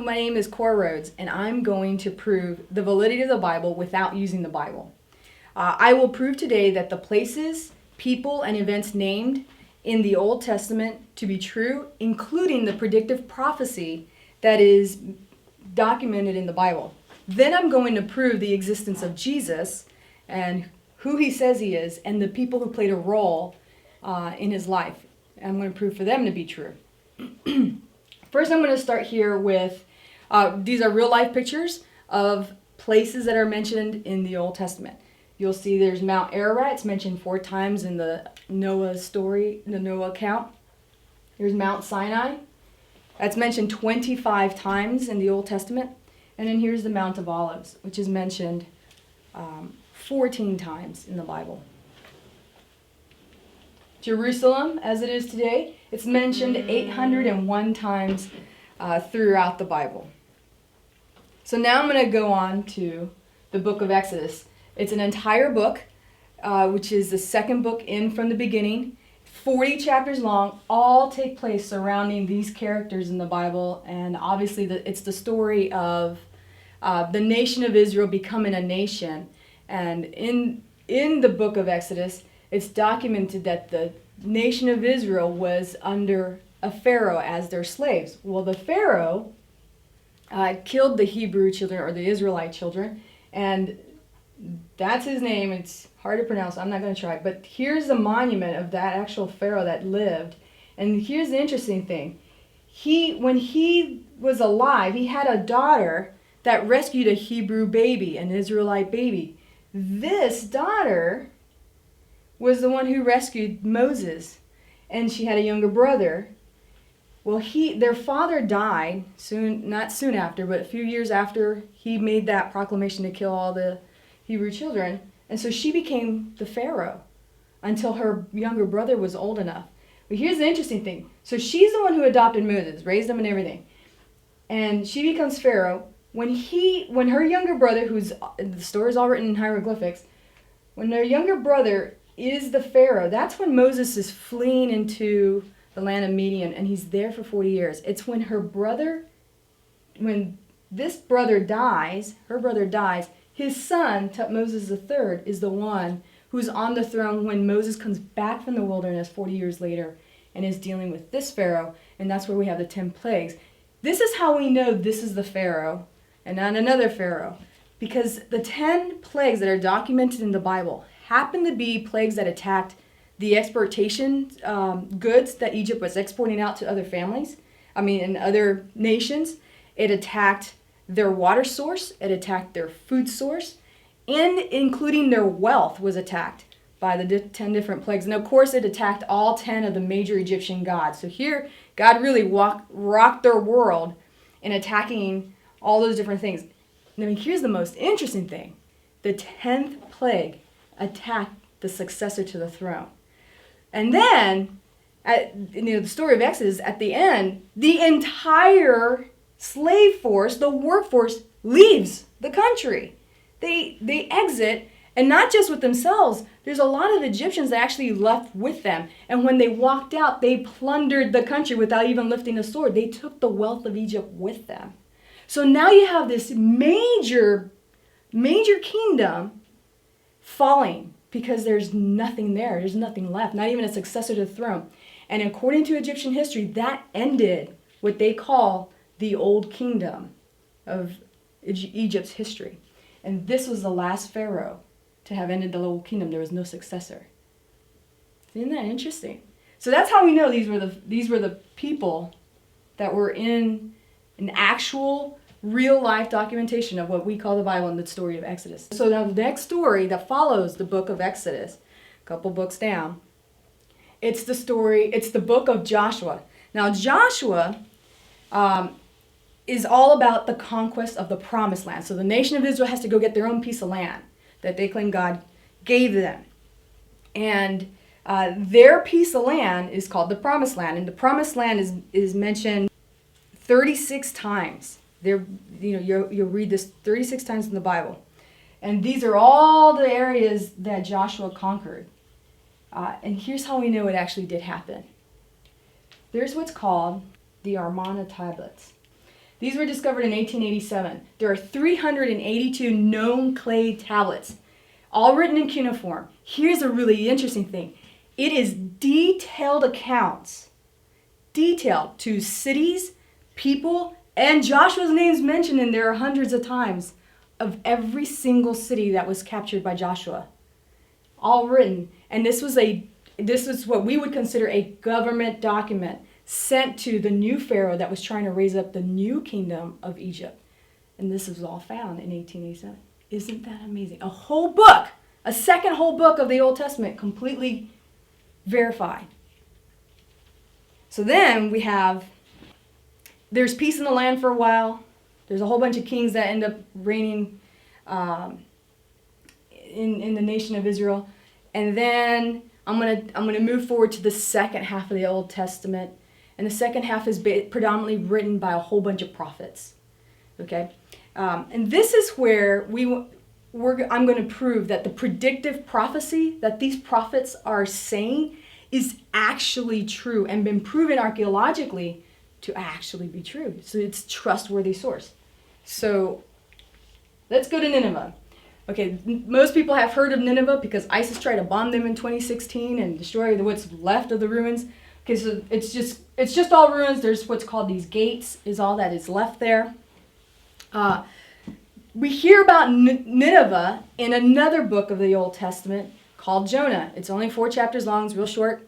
my name is Cora Rhoads, and I'm going to prove the validity of the Bible without using the Bible. I will prove today that the places, people, and events named in the Old Testament to be true, including the predictive prophecy that is documented in the Bible. Then I'm going to prove the existence of Jesus and who he says he is, and the people who played a role in his life. I'm going to prove for them to be true. First, I'm going to start here with, these are real life pictures of places that are mentioned in the Old Testament. You'll see there's Mount Ararat. It's mentioned 4 times in the Noah story, the Noah account. There's Mount Sinai. That's mentioned 25 times in the Old Testament. And then here's the Mount of Olives, which is mentioned 14 times in the Bible. Jerusalem, as it is today, it's mentioned 801 times throughout the Bible. So now I'm going to go on to the book of Exodus. It's an entire book, which is the second book in from the beginning, 40 chapters long, all take place surrounding these characters in the Bible, and obviously it's the story of the nation of Israel becoming a nation. And in the book of Exodus, it's documented that the nation of Israel was under a Pharaoh as their slaves. Well, the Pharaoh killed the Hebrew children, or the Israelite children, and that's his name. It's hard to pronounce, so I'm not going to try. But here's the monument of that actual Pharaoh that lived. And here's the interesting thing. When he was alive, he had a daughter that rescued a Hebrew baby, an Israelite baby. This daughter was the one who rescued Moses, and she had a younger brother. Well, their father died not soon after, but a few years after he made that proclamation to kill all the Hebrew children, and so she became the Pharaoh until her younger brother was old enough. But here's the interesting thing. So she's the one who adopted Moses, raised him and everything, and she becomes Pharaoh. When her younger brother, the story is all written in hieroglyphics, when their younger brother is the Pharaoh, that's when Moses is fleeing into the land of Midian, and he's there for 40 years. It's when this brother dies, her brother dies, his son, Tutmosis III, is the one who's on the throne when Moses comes back from the wilderness 40 years later and is dealing with this Pharaoh, and that's where we have the 10 plagues. This is how we know this is the Pharaoh and not another Pharaoh, because the 10 plagues that are documented in the Bible happen to be plagues that attacked the exportation goods that Egypt was exporting out to other and other nations. It attacked their water source, it attacked their food source, and including their wealth was attacked by the 10 different plagues. And of course, it attacked all 10 of the major Egyptian gods. So here, God really rocked their world in attacking all those different things. Here's the most interesting thing. The 10th plague attacked the successor to the throne. And then, the story of Exodus, at the end, the entire slave force, the workforce, leaves the country. They exit, and not just with themselves. There's a lot of Egyptians that actually left with them. And when they walked out, they plundered the country without even lifting a sword. They took the wealth of Egypt with them. So now you have this major kingdom falling because there's nothing there. There's nothing left, not even a successor to the throne. And according to Egyptian history, that ended what they call the Old Kingdom of Egypt's history. And this was the last Pharaoh to have ended the Old Kingdom. There was no successor. Isn't that interesting? So that's how we know these were the people that were in an actual real-life documentation of what we call the Bible and the story of Exodus. So now the next story that follows the book of Exodus, a couple books down, it's the book of Joshua. Now Joshua is all about the conquest of the promised land. So the nation of Israel has to go get their own piece of land that they claim God gave them. And their piece of land is called the promised land. And the promised land is mentioned 36 times. You'll read this 36 times in the Bible. And these are all the areas that Joshua conquered. And here's how we know it actually did happen. There's what's called the Amarna tablets. These were discovered in 1887. There are 382 known clay tablets, all written in cuneiform. Here's a really interesting thing. It is detailed accounts, detailed to cities, people, and Joshua's name's mentioned in there hundreds of times of every single city that was captured by Joshua. All written. And this was what we would consider a government document sent to the new Pharaoh that was trying to raise up the new kingdom of Egypt. And this was all found in 1887. Isn't that amazing? A whole book, a second whole book of the Old Testament, completely verified. So then we have, there's peace in the land for a while. There's a whole bunch of kings that end up reigning in the nation of Israel. And then I'm gonna move forward to the second half of the Old Testament. And the second half is predominantly written by a whole bunch of prophets. Okay? And this is where I'm going to prove that the predictive prophecy that these prophets are saying is actually true and been proven archaeologically to actually be true. So it's a trustworthy source. So let's go to Nineveh. Okay, most people have heard of Nineveh because ISIS tried to bomb them in 2016 and destroy what's left of the ruins. Okay, so it's just all ruins. There's what's called these gates is all that is left there. We hear about Nineveh in another book of the Old Testament called Jonah. It's only 4 chapters long. It's real short.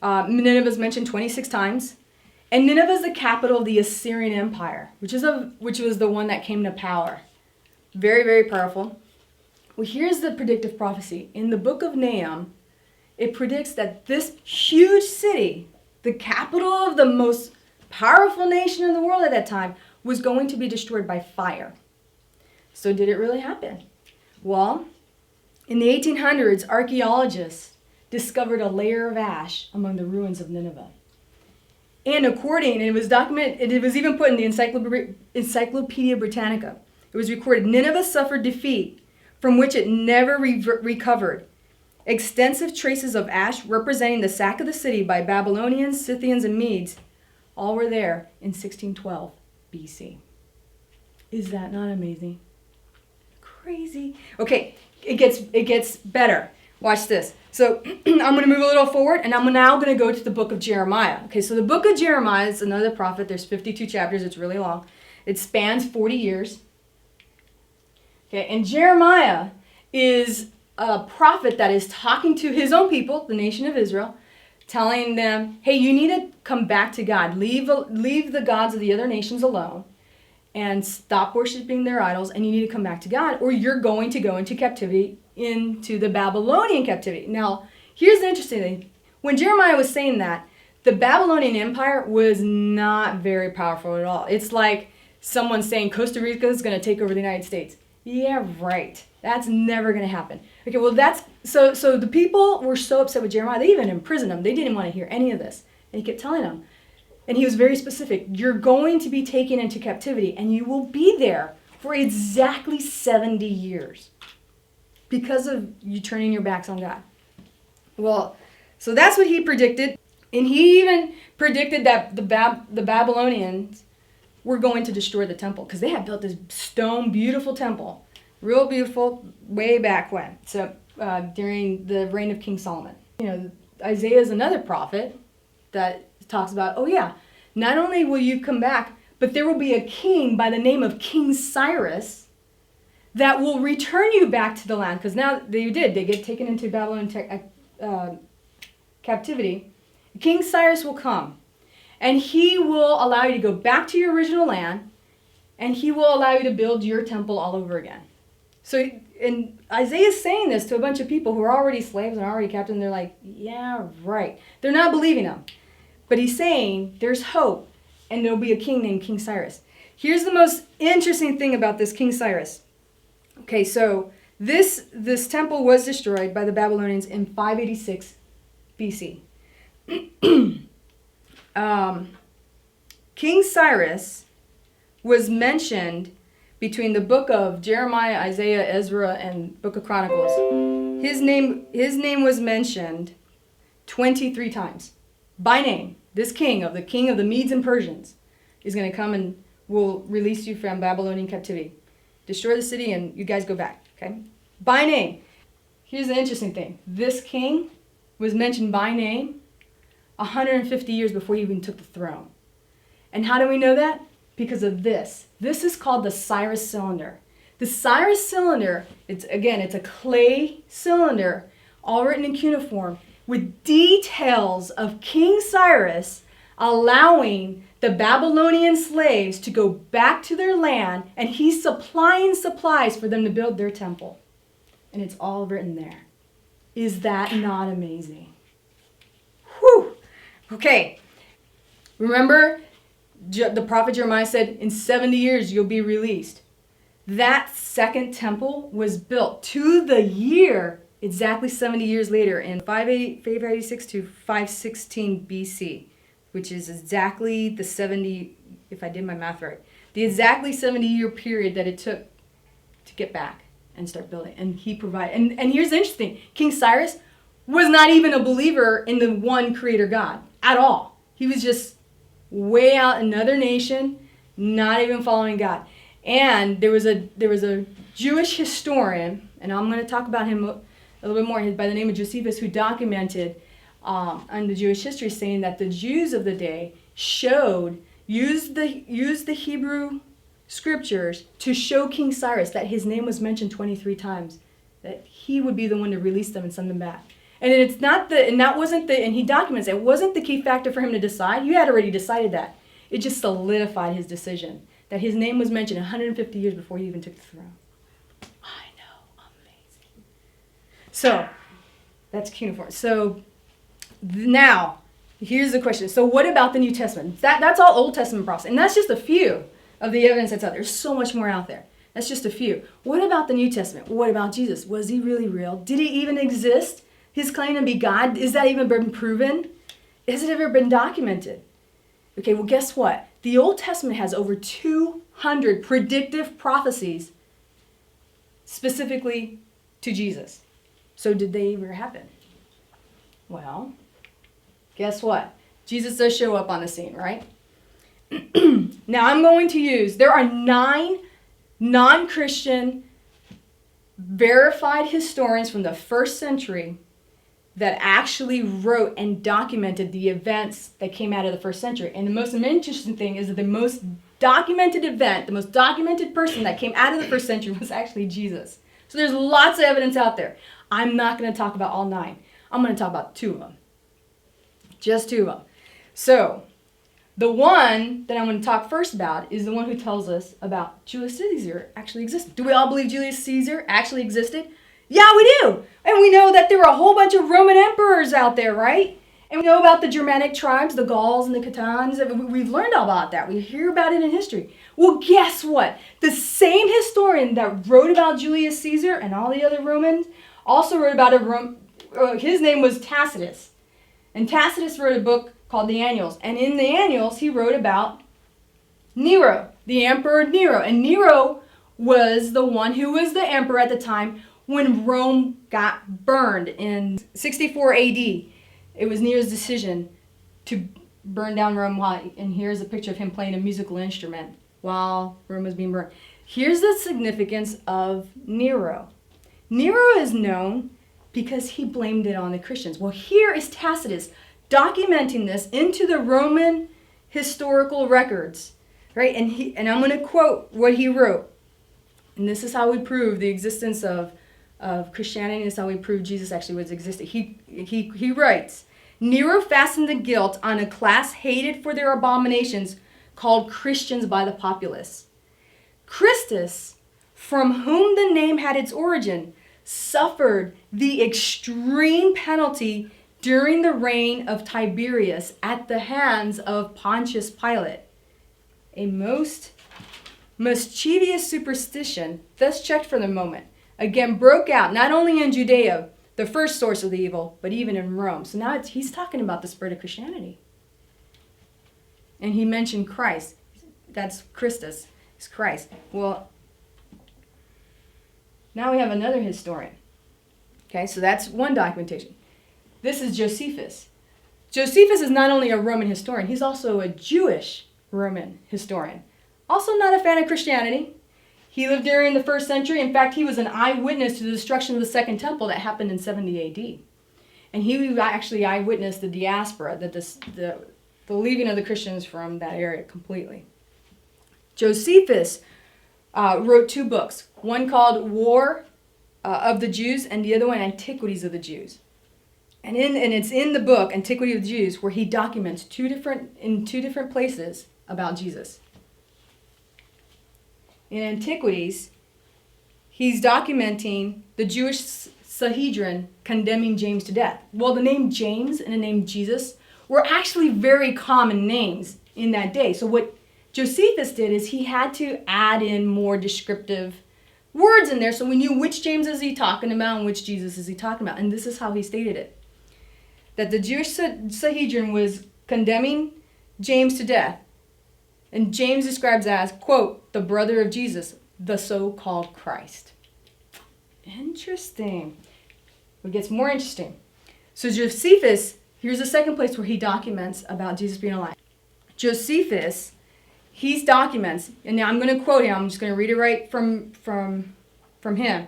Nineveh is mentioned 26 times. And Nineveh is the capital of the Assyrian Empire, which was the one that came to power. Very, very powerful. Well, here's the predictive prophecy. In the book of Nahum, it predicts that this huge city, the capital of the most powerful nation in the world at that time, was going to be destroyed by fire. So did it really happen? Well, in the 1800s, archaeologists discovered a layer of ash among the ruins of Nineveh. And it was documented, it was even put in the Encyclopedia Britannica. It was recorded, Nineveh suffered defeat from which it never recovered. Extensive traces of ash representing the sack of the city by Babylonians, Scythians, and Medes all were there in 1612 BC. Is that not amazing? Crazy. Okay, it gets better. Watch this. So I'm going to move a little forward, and I'm now going to go to the book of Jeremiah. Okay, so the book of Jeremiah is another prophet. There's 52 chapters. It's really long. It spans 40 years. Okay, and Jeremiah is a prophet that is talking to his own people, the nation of Israel, telling them, hey, you need to come back to God. Leave the gods of the other nations alone and stop worshiping their idols, and you need to come back to God, or you're going to go into captivity, into the Babylonian captivity. Now, here's the interesting thing. When Jeremiah was saying that, the Babylonian Empire was not very powerful at all. It's like someone saying Costa Rica is going to take over the United States. Yeah, right. That's never going to happen. Okay, well, so the people were so upset with Jeremiah, they even imprisoned him. They didn't want to hear any of this. And he kept telling them. And he was very specific. You're going to be taken into captivity, and you will be there for exactly 70 years because of you turning your backs on God. Well, so that's what he predicted. And he even predicted that the Babylonians were going to destroy the temple because they had built this stone, beautiful temple. Real beautiful, way back when. So during the reign of King Solomon. You know, Isaiah is another prophet that talks about, oh yeah, not only will you come back, but there will be a king by the name of King Cyrus that will return you back to the land. Because now they get taken into Babylonian captivity. King Cyrus will come, and he will allow you to go back to your original land, and he will allow you to build your temple all over again. So, and Isaiah is saying this to a bunch of people who are already slaves and already captive, and they're like, yeah, right. They're not believing him. But he's saying there's hope, and there'll be a king named King Cyrus. Here's the most interesting thing about this King Cyrus. Okay, so this temple was destroyed by the Babylonians in 586 BC. King Cyrus was mentioned between the book of Jeremiah, Isaiah, Ezra, and book of Chronicles. His name was mentioned 23 times by name. This king of the Medes and Persians is going to come and will release you from Babylonian captivity. Destroy the city and you guys go back, okay? By name. Here's the interesting thing. This king was mentioned by name 150 years before he even took the throne. And how do we know that? Because of this. This is called the Cyrus Cylinder. The Cyrus Cylinder, it's a clay cylinder, all written in cuneiform, with details of King Cyrus allowing the Babylonian slaves to go back to their land, and he's supplying supplies for them to build their temple. And it's all written there. Is that not amazing? Whew! Okay. Remember, the prophet Jeremiah said, in 70 years you'll be released. That second temple was built to the year, exactly 70 years later, in 586 to 516 BC, which is exactly the 70, if I did my math right, the exactly 70-year period that it took to get back and start building. And he provided. And here's the interesting. King Cyrus was not even a believer in the one creator God at all. He was just way out another nation, not even following God. And there was a Jewish historian, and I'm going to talk about him a little bit more, by the name of Josephus, who documented on the Jewish history, saying that the Jews of the day used the Hebrew scriptures to show King Cyrus that his name was mentioned 23 times, that he would be the one to release them and send them back. And it's not and he documents it wasn't the key factor for him to decide. You had already decided that. It just solidified his decision that his name was mentioned 150 years before he even took the throne. I know, amazing. So that's cuneiform. So now here's the question. So what about the New Testament? That's all Old Testament prophecy, and that's just a few of the evidence that's out there. There's so much more out there. That's just a few. What about the New Testament? What about Jesus? Was he really real? Did he even exist? His claim to be God, is that even been proven? Has it ever been documented? Okay, well, guess what? The Old Testament has over 200 predictive prophecies specifically to Jesus. So did they ever happen? Well, guess what? Jesus does show up on the scene, right? Now I'm going to use, there are 9 non-Christian verified historians from the 1st century that actually wrote and documented the events that came out of the 1st century. And the most interesting thing is that the most documented event, the most documented person that came out of the 1st century was actually Jesus. So there's lots of evidence out there. I'm not going to talk about all 9. I'm going to talk about 2 of them. Just 2 of them. So the one that I'm going to talk first about is the one who tells us about Julius Caesar actually existed. Do we all believe Julius Caesar actually existed? Yeah, we do. And we know that there were a whole bunch of Roman emperors out there, right? And we know about the Germanic tribes, the Gauls and the Catans. We've learned all about that. We hear about it in history. Well, guess what? The same historian that wrote about Julius Caesar and all the other Romans also wrote about his name was Tacitus. And Tacitus wrote a book called the Annals. And in the Annals, he wrote about Nero, the Emperor Nero. And Nero was the one who was the emperor at the time when Rome got burned in 64 AD. It was Nero's decision to burn down Rome. And here's a picture of him playing a musical instrument while Rome was being burned. Here's the significance of Nero. Nero is known because he blamed it on the Christians. Well, here is Tacitus documenting this into the Roman historical records, right? And I'm going to quote what he wrote. And this is how we prove the existence of Christianity. This is how we prove Jesus actually was existed. He writes, Nero fastened the guilt on a class hated for their abominations called Christians by the populace. Christus, from whom the name had its origin, suffered the extreme penalty during the reign of Tiberius at the hands of Pontius Pilate. A most mischievous superstition, thus checked for the moment, again broke out not only in Judea, the first source of the evil, but even in Rome. So now he's talking about the spread of Christianity. And he mentioned Christ. That's Christus. It's Christ. Well, now we have another historian. Okay, so that's one documentation. This is Josephus. Josephus is not only a Roman historian, he's also a Jewish Roman historian. Also not a fan of Christianity. He lived during the 1st century. In fact, he was an eyewitness to the destruction of the Second Temple that happened in 70 A.D. And he actually eyewitnessed the diaspora, the leaving of the Christians from that area completely. Josephus wrote 2 books, one called War of the Jews and the other one Antiquities of the Jews. And it's in the book Antiquity of the Jews where he documents in two different places about Jesus. In Antiquities, he's documenting the Jewish Sanhedrin condemning James to death. Well, the name James and the name Jesus were actually very common names in that day. So what Josephus did is he had to add in more descriptive words in there so we knew which James is he talking about and which Jesus is he talking about. And this is how he stated it. That the Jewish Sanhedrin was condemning James to death. And James describes as, quote, the brother of Jesus, the so-called Christ. Interesting. It gets more interesting. So Josephus, here's the second place where he documents about Jesus being alive. Josephus, he documents, and now I'm going to quote him. I'm just going to read it right from him.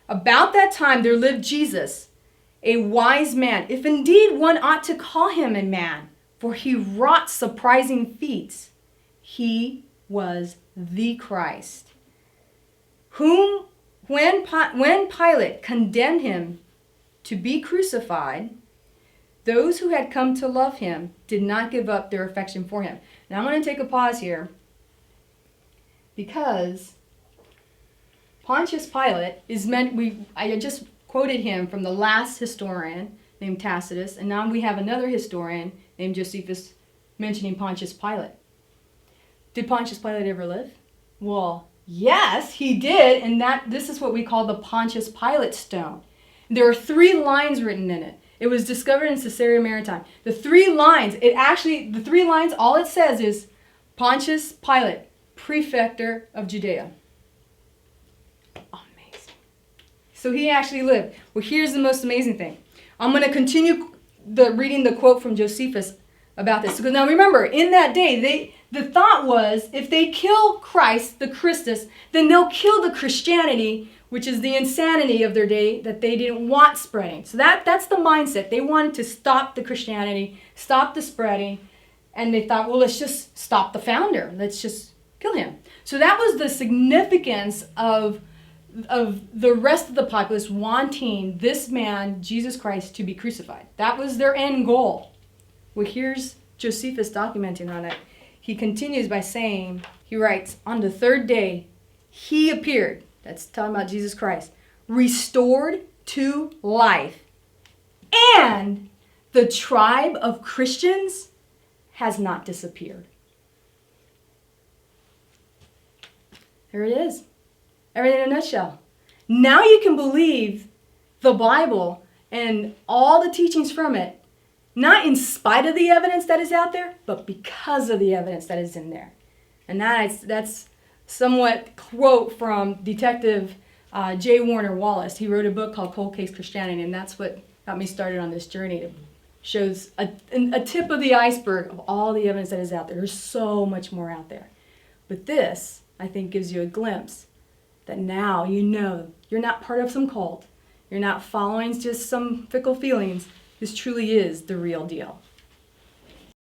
About that time there lived Jesus, a wise man, if indeed one ought to call him a man, for he wrought surprising feats. He was the Christ, whom when Pilate condemned him to be crucified, those who had come to love him did not give up their affection for him. Now I'm going to take a pause here because Pontius Pilate is meant. I just quoted him from the last historian named Tacitus, and now we have another historian named Josephus mentioning Pontius Pilate. Did Pontius Pilate ever live? Well, yes, he did, and this is what we call the Pontius Pilate stone. There are 3 lines written in it. It was discovered in Caesarea Maritima. The 3 lines, all it says is Pontius Pilate, prefector of Judea. Amazing. So he actually lived. Well, here's the most amazing thing. I'm going to continue reading the quote from Josephus about this. Because now remember, in that day, the thought was if they kill Christ, the Christus, then they'll kill the Christianity, which is the insanity of their day that they didn't want spreading. So that's the mindset. They wanted to stop the Christianity, stop the spreading, and they thought, well, let's just stop the founder. Let's just kill him. So that was the significance of the rest of the populace wanting this man, Jesus Christ, to be crucified. That was their end goal. Well, here's Josephus documenting on it. He continues by saying, he writes, on the 3rd day, he appeared. That's talking about Jesus Christ. Restored to life. And the tribe of Christians has not disappeared. There it is. Everything in a nutshell. Now you can believe the Bible and all the teachings from it, not in spite of the evidence that is out there, but because of the evidence that is in there. And that's somewhat quote from Detective J. Warner Wallace. He wrote a book called Cold Case Christianity, and that's what got me started on this journey. It shows a tip of the iceberg of all the evidence that is out there. There's so much more out there. But this, I think, gives you a glimpse that now you know you're not part of some cult. You're not following just some fickle feelings. This truly is the real deal.